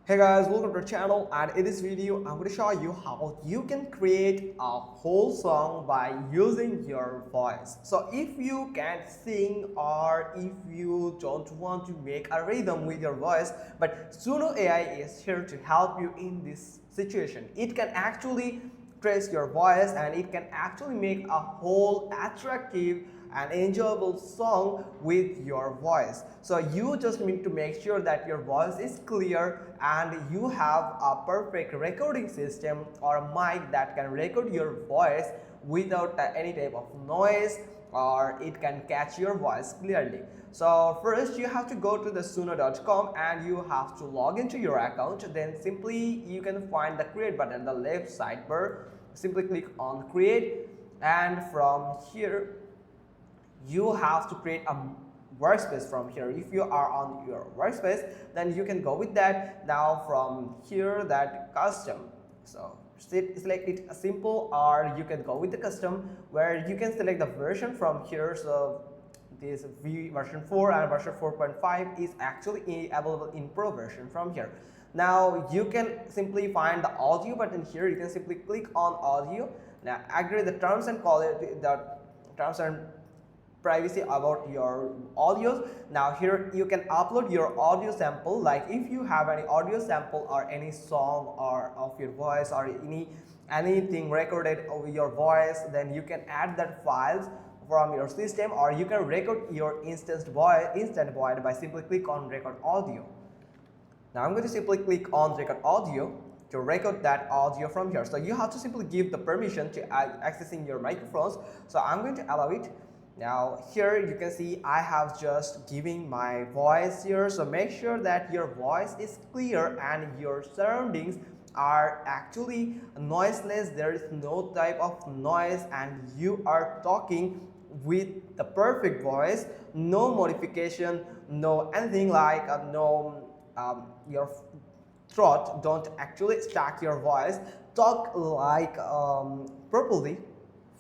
Hey guys, welcome to our channel, and in this video I'm going to show you how you can create a whole song by using your voice. So if you can't sing or if you don't want to make a rhythm with your voice, but Suno AI is here to help you in this situation. It can actually trace your voice and it can actually make a whole attractive and enjoyable song with your voice. So you just need to make sure that your voice is clear and you have a perfect recording system or a mic that can record your voice without any type of noise, or it can catch your voice clearly. So first you have to go to the suno.com and you have to log into your account. Then simply you can find the create button on the left sidebar. Simply click on create, and from here you have to create a workspace from here. If you are on your workspace, then you can go with that. Now from here, that custom, so select it simple, or you can go with the custom where you can select the version from here. So this version 4 and version 4.5 is actually available in pro version from here. Now you can simply find the audio button here. You can simply click on audio. Now agree the terms and quality, the terms and privacy about your audios. Now here you can upload your audio sample, like if you have any audio sample or any song or of your voice or anything recorded of your voice, then you can add that files from your system, or you can record your instant voice by simply click on record audio. Now I'm going to simply click on record audio to record that audio from here. So you have to simply give the permission to accessing your microphones. So I'm going to allow it. Now here you can see I have just giving my voice here. So make sure that your voice is clear and your surroundings are actually noiseless. There is no type of noise and you are talking with the perfect voice, no modification, no anything like your throat don't actually stack your voice. Talk like properly,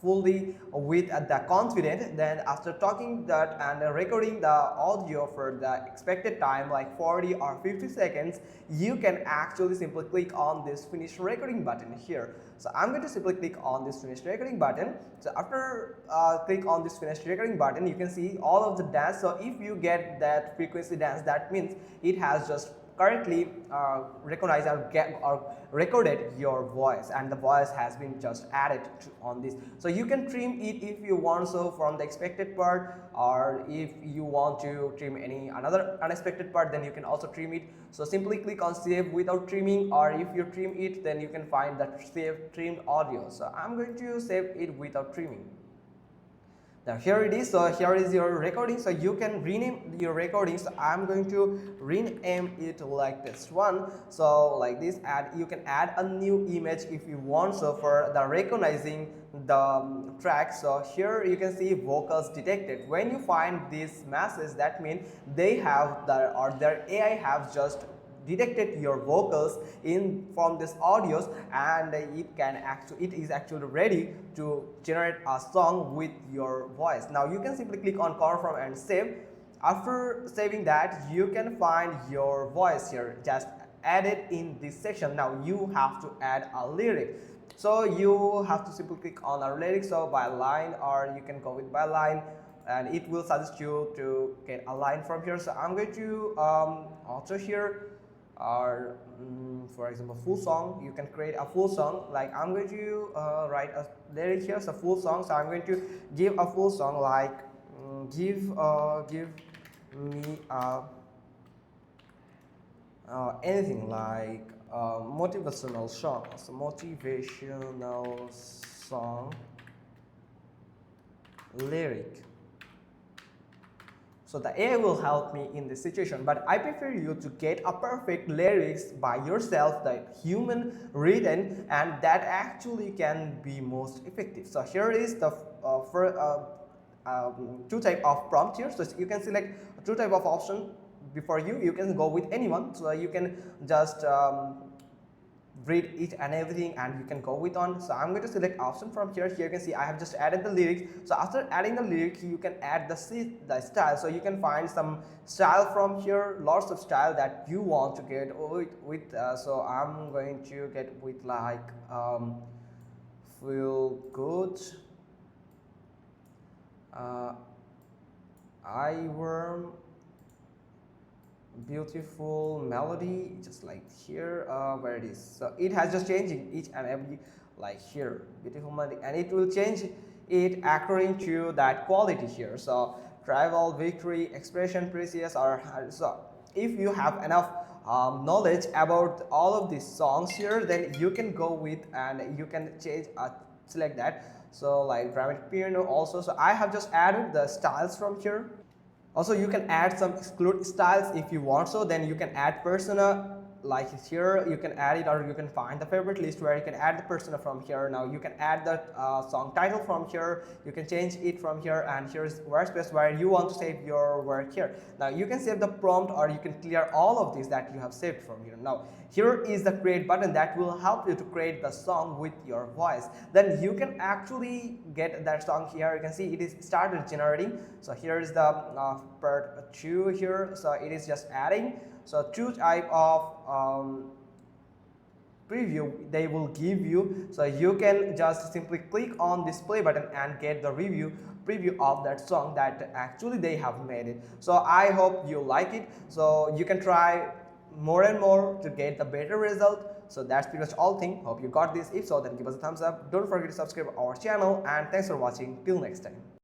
fully with the confident. Then after talking that and recording the audio for the expected time like 40 or 50 seconds, you can actually simply click on this finish recording button here. So I'm going to simply click on this finish recording button. So after click on this finish recording button, you can see all of the dance. So if you get that frequency dance, that means it has just currently recognized or recorded your voice, and the voice has been just added on this. So you can trim it if you want, so from the expected part, or if you want to trim any another unexpected part, then you can also trim it. So simply click on save without trimming, or if you trim it, then you can find that save trimmed audio. So I'm going to save it without trimming. Now here it is. So here is your recording. So you can rename your recording. So I'm going to rename it like this one. So like this, you can add a new image if you want. So for the recognizing the track, so here you can see vocals detected. When you find this message, that means they have their AI have just detected your vocals in from this audios, and it is actually ready to generate a song with your voice. Now you can simply click on confirm and save. After saving that, you can find your voice here just added in this section. Now you have to add a lyric, so you have to simply click on a lyric, so by line, or you can go with by line, and it will suggest you to get a line from here. So I'm going to also here, or for example full song. You can create a full song, like I'm going to write a lyric here. So full song, so I'm going to give a full song like give me anything like motivational song. So motivational song lyric. So the AI will help me in this situation, but I prefer you to get a perfect lyrics by yourself, that human written, and that actually can be most effective. So here is the two type of prompt here. So you can select two type of option before you. You can go with anyone. So you can just read each and everything and you can go with on. So I'm going to select option from here. Here you can see I have just added the lyrics. So after adding the lyrics, you can add the style. So you can find some style from here, lots of style that you want to get with so I'm going to get with like feel good, I worm, beautiful melody, just like here where it is. So it has just changing each and every, like here beautiful melody, and it will change it according to that quality here. So travel, victory, expression, precious, or so if you have enough knowledge about all of these songs here, then you can go with and you can change select that. So like dramatic piano also. So I have just added the styles from here. Also, you can add some exclude styles if you want, so then you can add persona, like here you can add it, or you can find the favorite list where you can add the persona from here. Now you can add the song title from here, you can change it from here, and here's workspace where you want to save your work here. Now you can save the prompt, or you can clear all of these that you have saved from here. Now here is the create button that will help you to create the song with your voice. Then you can actually get that song here. You can see it is started generating. So here is the part 2 here. So it is just adding. So two type of preview they will give you. So you can just simply click on this play button and get the preview of that song that actually they have made it. So I hope you like it. So you can try more and more to get the better result. So that's pretty much all thing. Hope you got this. If so, then give us a thumbs up. Don't forget to subscribe our channel, and thanks for watching. Till next time.